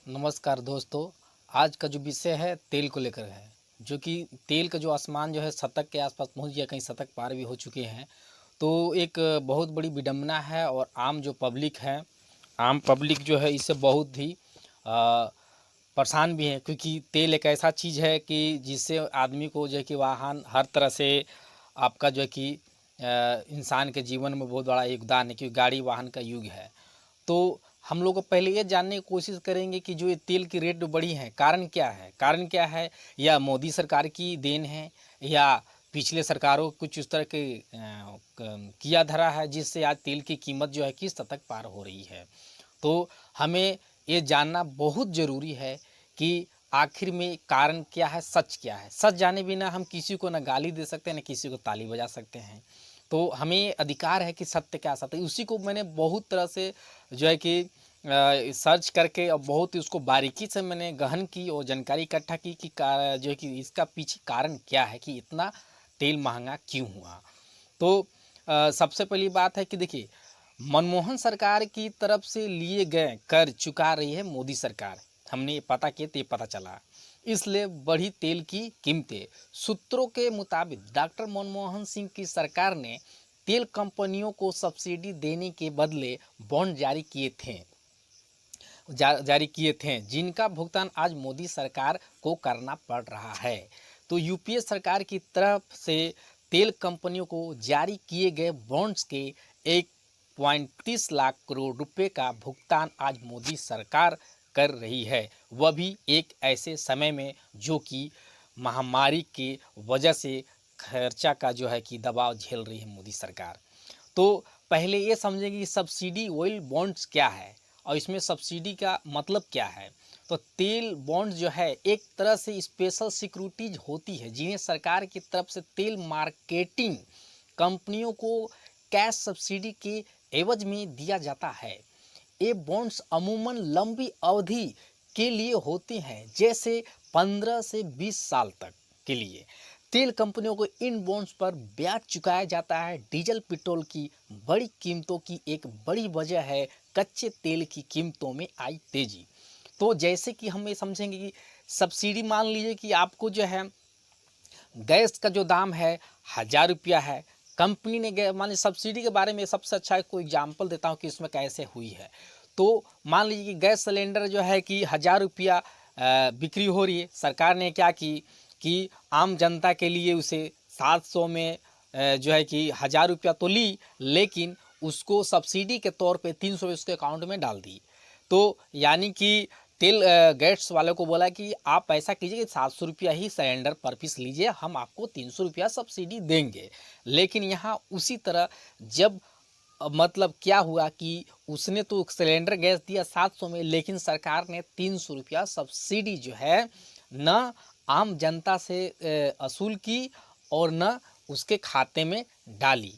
नमस्कार दोस्तों। आज का जो विषय है तेल को लेकर है, जो कि तेल का जो आसमान जो है शतक के आसपास पहुंच गया, कहीं शतक पार भी हो चुके हैं। तो एक बहुत बड़ी विडंबना है और आम जो पब्लिक है, आम पब्लिक जो है इससे बहुत ही परेशान भी है, क्योंकि तेल एक ऐसा चीज़ है कि जिससे आदमी को जो है कि वाहन हर तरह से आपका जो है कि इंसान के जीवन में बहुत बड़ा योगदान है, क्योंकि गाड़ी वाहन का युग है। तो हम लोग को पहले ये जानने की कोशिश करेंगे कि जो ये तेल की रेट बढ़ी है, कारण क्या है? कारण क्या है? या मोदी सरकार की देन है, या पिछले सरकारों को कुछ उस तरह के किया धरा है जिससे आज तेल की कीमत जो है किस हद तक पार हो रही है। तो हमें ये जानना बहुत ज़रूरी है कि आखिर में कारण क्या है, सच क्या है। सच जाने बिना हम किसी को ना गाली दे सकते हैं, ना किसी को ताली बजा सकते हैं। तो हमें अधिकार है कि सत्य क्या सत्य, उसी को मैंने बहुत तरह से जो है कि सर्च करके और बहुत ही उसको बारीकी से मैंने गहन की और जानकारी इकट्ठा की कि जो है कि इसका पीछे कारण क्या है कि इतना तेल महंगा क्यों हुआ। तो सबसे पहली बात है कि देखिए, मनमोहन सरकार की तरफ से लिए गए कर चुका रही है मोदी सरकार। हमने ये पता किया तो ये पता चला, इसलिए बढ़ी तेल की कीमतें। सूत्रों के मुताबिक डॉक्टर मनमोहन सिंह की सरकार ने तेल कंपनियों को सब्सिडी देने के बदले बॉन्ड जारी किए थे, जिनका भुगतान आज मोदी सरकार को करना पड़ रहा है। तो यूपीए सरकार की तरफ से तेल कंपनियों को जारी किए गए बॉन्ड्स के 1.30 लाख करोड़ रुपए का भुगतान आज मोदी सरकार कर रही है, वह भी एक ऐसे समय में जो कि महामारी की वजह से खर्चा का जो है कि दबाव झेल रही है मोदी सरकार। तो पहले ये समझेंगे कि सब्सिडी ऑयल बॉन्ड्स क्या है और इसमें सब्सिडी का मतलब क्या है। तो तेल बॉन्ड जो है एक तरह से स्पेशल सिक्योरिटीज होती है, जिन्हें सरकार की तरफ से तेल मार्केटिंग कंपनियों को कैश सब्सिडी के एवज में दिया जाता है। ये बॉन्ड्स अमूमन लंबी अवधि के लिए होते हैं, जैसे 15 से 20 साल तक के लिए। तेल कंपनियों को इन बॉन्ड्स पर ब्याज चुकाया जाता है। डीजल पेट्रोल की बड़ी कीमतों की एक बड़ी वजह है कच्चे तेल की कीमतों में आई तेजी। तो जैसे कि हम ये समझेंगे कि सब्सिडी, मान लीजिए कि आपको जो है गैस का जो दाम है 1000 रुपया है, कंपनी ने मान लीजिए सब्सिडी के बारे में सबसे अच्छा कोई एग्जाम्पल देता हूँ कि इसमें कैसे हुई है। तो मान लीजिए कि गैस सिलेंडर जो है कि 1000 रुपया बिक्री हो रही है। सरकार ने क्या की कि आम जनता के लिए उसे 700 में जो है कि 1000 रुपया तो ली, लेकिन उसको सब्सिडी के तौर पे 300 उसके अकाउंट में डाल दी। तो यानी कि तेल गैस वाले को बोला कि आप ऐसा कीजिए कि 700 रुपया ही सिलेंडर पर पीस लीजिए, हम आपको 300 रुपया सब्सिडी देंगे। लेकिन यहाँ उसी तरह जब मतलब क्या हुआ कि उसने तो सिलेंडर गैस दिया 700 में, लेकिन सरकार ने 300 रुपया सब्सिडी जो है न आम जनता से असूल की और न उसके खाते में डाली।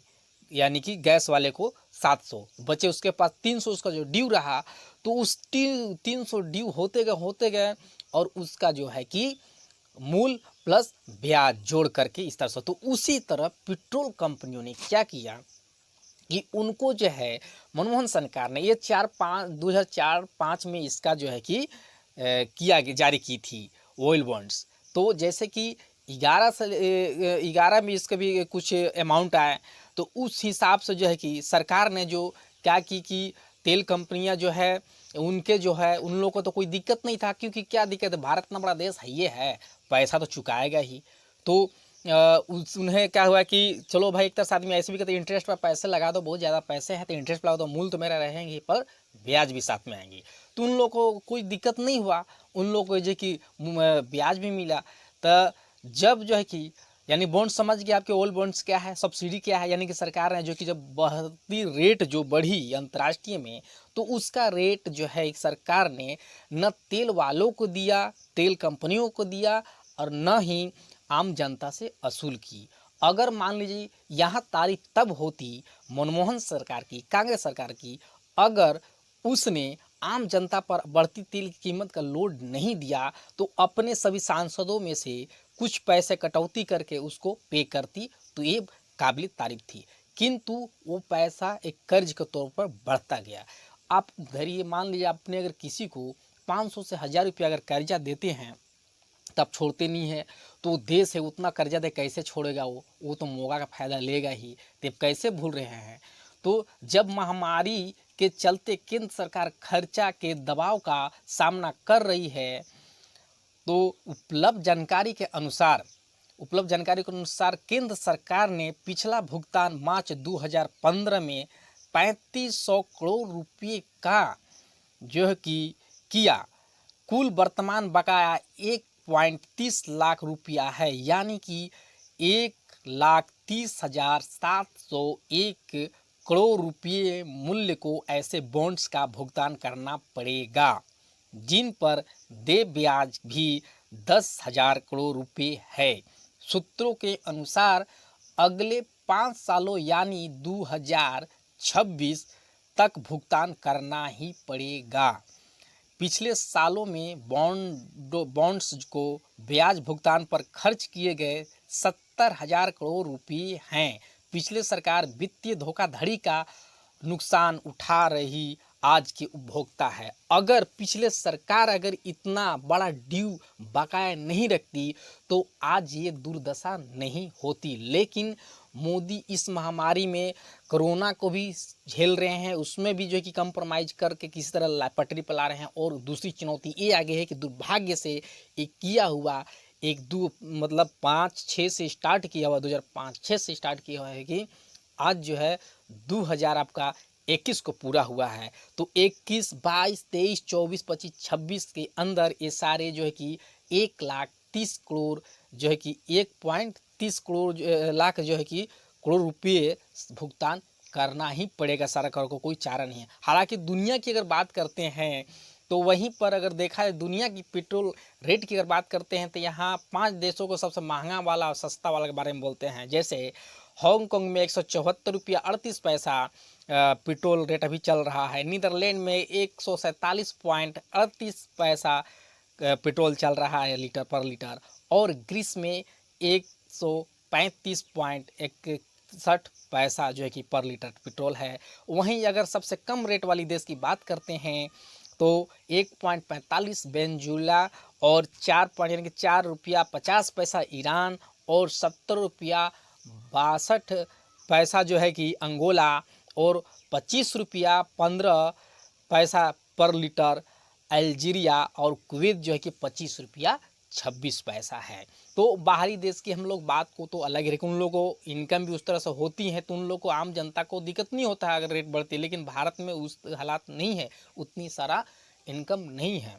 यानी कि गैस वाले को 700 बचे, उसके पास 300 उसका जो ड्यू रहा। तो उस 300 ड्यू होते गए और उसका जो है कि मूल प्लस ब्याज जोड़ करके इस तरह से। तो उसी तरह पेट्रोल कंपनियों ने क्या किया कि उनको जो है मनमोहन सरकार ने ये 2004-5 में इसका जो है कि जारी की थी ऑयल बॉन्ड्स। तो जैसे कि 11 में इसका भी कुछ अमाउंट आया, तो उस हिसाब से जो है कि सरकार ने जो क्या की कि तेल कंपनियां जो है उनके जो है उन लोगों को तो कोई दिक्कत नहीं था, क्योंकि क्या दिक्कत है, भारत इतना बड़ा देश है, ये है पैसा तो चुकाएगा ही। तो उन्हें क्या हुआ कि चलो भाई, एक तरह से आदमी ऐसे भी कहते हैं इंटरेस्ट पर पैसे लगा दो, बहुत ज़्यादा पैसे हैं तो इंटरेस्ट पर लगा दो, मूल तो मेरा रहेंगे पर ब्याज भी साथ में आएंगी। तो उन लोगों को कोई दिक्कत नहीं हुआ, उन लोगों को जो कि ब्याज भी मिला। तो जब जो है कि यानी बॉन्ड समझ गया आपके, ओल्ड बॉन्ड्स क्या है, सब्सिडी क्या है, यानी कि सरकार ने जो कि जब बढ़ती रेट जो बढ़ी अंतर्राष्ट्रीय में, तो उसका रेट जो है सरकार ने न तेल वालों को दिया, तेल कंपनियों को दिया, और न ही आम जनता से असूल की। अगर मान लीजिए यहाँ तारीफ तब होती मनमोहन सरकार की, कांग्रेस सरकार की, अगर उसने आम जनता पर बढ़ती तेल की कीमत का लोड नहीं दिया, तो अपने सभी सांसदों में से कुछ पैसे कटौती करके उसको पे करती, तो ये काबिल तारीफ थी। किंतु वो पैसा एक कर्ज के तौर पर बढ़ता गया। आप धरिए, मान लीजिए आपने अगर किसी को 500 से 1000 रुपया अगर कर्जा देते हैं तब छोड़ते नहीं है, तो देश है उतना कर्जा दे कैसे छोड़ेगा वो तो मौका का फ़ायदा लेगा ही, तब कैसे भूल रहे हैं। तो जब महामारी के चलते केंद्र सरकार खर्चा के दबाव का सामना कर रही है, तो उपलब्ध जानकारी के अनुसार केंद्र सरकार ने पिछला भुगतान मार्च 2015 में 3500 करोड़ रुपये का जो है कि किया। कुल वर्तमान बकाया 1.30 लाख रुपया है, यानी कि 1,30,701 करोड़ रुपये मूल्य को ऐसे बॉन्ड्स का भुगतान करना पड़ेगा, जिन पर देय ब्याज भी 10,000 करोड़ रुपये है। सूत्रों के अनुसार अगले 5 सालों यानी 2026 तक भुगतान करना ही पड़ेगा। पिछले सालों में बॉन्ड्स को ब्याज भुगतान पर खर्च किए गए 70,000 करोड़ रुपये हैं। पिछले सरकार वित्तीय धोखाधड़ी का नुकसान उठा रही आज के उपभोक्ता है। अगर पिछले सरकार अगर इतना बड़ा ड्यू बकाया नहीं रखती तो आज ये दुर्दशा नहीं होती। लेकिन मोदी इस महामारी में कोरोना को भी झेल रहे हैं, उसमें भी जो है कि कंप्रोमाइज करके किसी तरह पटरी पर ला रहे हैं। और दूसरी चुनौती ये आगे है कि दुर्भाग्य से एक किया हुआ 5-6 से स्टार्ट किया हुआ 2005-6 से स्टार्ट किया हुआ है कि आज जो है 2021 को पूरा हुआ है। तो 21, 22, 23, 24, 25, 26 के अंदर ये सारे जो है कि 1,30,00,000 करोड़ जो है कि 1.30 करोड़ लाख जो है कि करोड़ रुपये भुगतान करना ही पड़ेगा सरकार को, कोई चारा नहीं है। हालांकि दुनिया की अगर बात करते हैं तो वहीं पर अगर देखा है दुनिया की पेट्रोल रेट की अगर बात करते हैं तो यहाँ 5 देशों को सबसे महंगा वाला और सस्ता वाला के बारे में बोलते हैं। जैसे हांगकांग में 174 रुपया 38 पैसा पेट्रोल रेट अभी चल रहा है। नीदरलैंड में 147.38 पैसा पेट्रोल चल रहा है पर लीटर। और ग्रीस में 135.61 पैसा जो है कि पर लीटर पेट्रोल है। वहीं अगर सबसे कम रेट वाली देश की बात करते हैं तो 1.45 वेनेजुएला और 4 रुपया 50 पैसा ईरान और 70 रुपया 62 पैसा जो है कि अंगोला और 25 रुपया 15 पैसा पर लीटर अल्जीरिया और कुवैत जो है कि 25 रुपया 26 पैसा है। तो बाहरी देश की हम लोग बात को तो अलग है, उन लोगों को इनकम भी उस तरह से होती है तो उन लोग को आम जनता को दिक्कत नहीं होता है अगर रेट बढ़ती है। लेकिन भारत में उस हालात नहीं है, उतनी सारा इनकम नहीं है।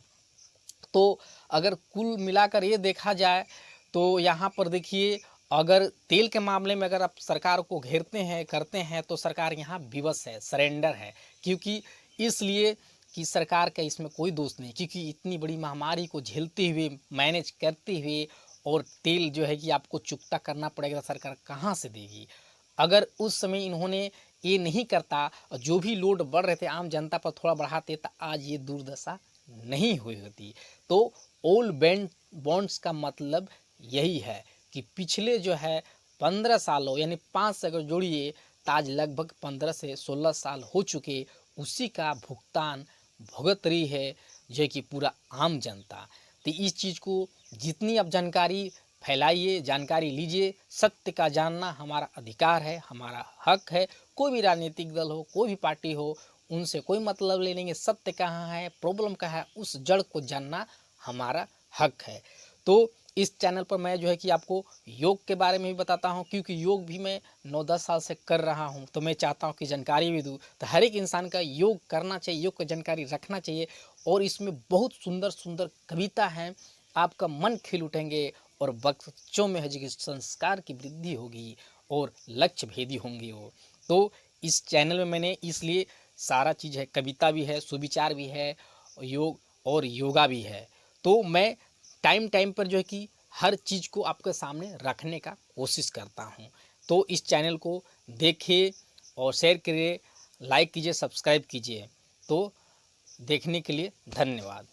तो अगर कुल मिलाकर ये देखा जाए तो यहाँ पर देखिए अगर तेल के मामले में अगर आप सरकार को घेरते हैं करते हैं तो सरकार यहाँ विवश है, सरेंडर है। क्योंकि इसलिए कि सरकार का इसमें कोई दोष नहीं, क्योंकि इतनी बड़ी महामारी को झेलते हुए मैनेज करते हुए और तेल जो है कि आपको चुकता करना पड़ेगा, सरकार कहाँ से देगी। अगर उस समय इन्होंने ये नहीं करता और जो भी लोड बढ़ रहे थे आम जनता पर थोड़ा बढ़ाते तो आज ये दुर्दशा नहीं हुई होती। तो ओल बॉन्ड्स का मतलब यही है कि पिछले जो है 15 सालों यानी 5 से अगर जोड़िए तो आज लगभग 15 से 16 साल हो चुके, उसी का भुगतान भुगत रही है जो कि पूरा आम जनता। तो इस चीज़ को जितनी आप जानकारी फैलाइए, जानकारी लीजिए। सत्य का जानना हमारा अधिकार है, हमारा हक है। कोई भी राजनीतिक दल हो, कोई भी पार्टी हो, उनसे कोई मतलब ले लेंगे। सत्य कहाँ है, प्रॉब्लम कहाँ है, उस जड़ को जानना हमारा हक है। तो इस चैनल पर मैं जो है कि आपको योग के बारे में भी बताता हूँ, क्योंकि योग भी मैं 9-10 साल से कर रहा हूँ। तो मैं चाहता हूँ कि जानकारी भी दूँ। तो हर एक इंसान का योग करना चाहिए, योग की जानकारी रखना चाहिए। और इसमें बहुत सुंदर सुंदर कविता हैं, आपका मन खिल उठेंगे और बच्चों में है जो कि संस्कार की वृद्धि होगी और लक्ष्य भेदी होंगी वो। तो इस चैनल में मैंने इसलिए सारा चीज़ है, कविता भी है, सुविचार भी है, योग और योगा भी है। तो मैं टाइम पर जो है कि हर चीज़ को आपके सामने रखने का कोशिश करता हूँ। तो इस चैनल को देखिए और शेयर करिए, लाइक कीजिए, सब्सक्राइब कीजिए। तो देखने के लिए धन्यवाद।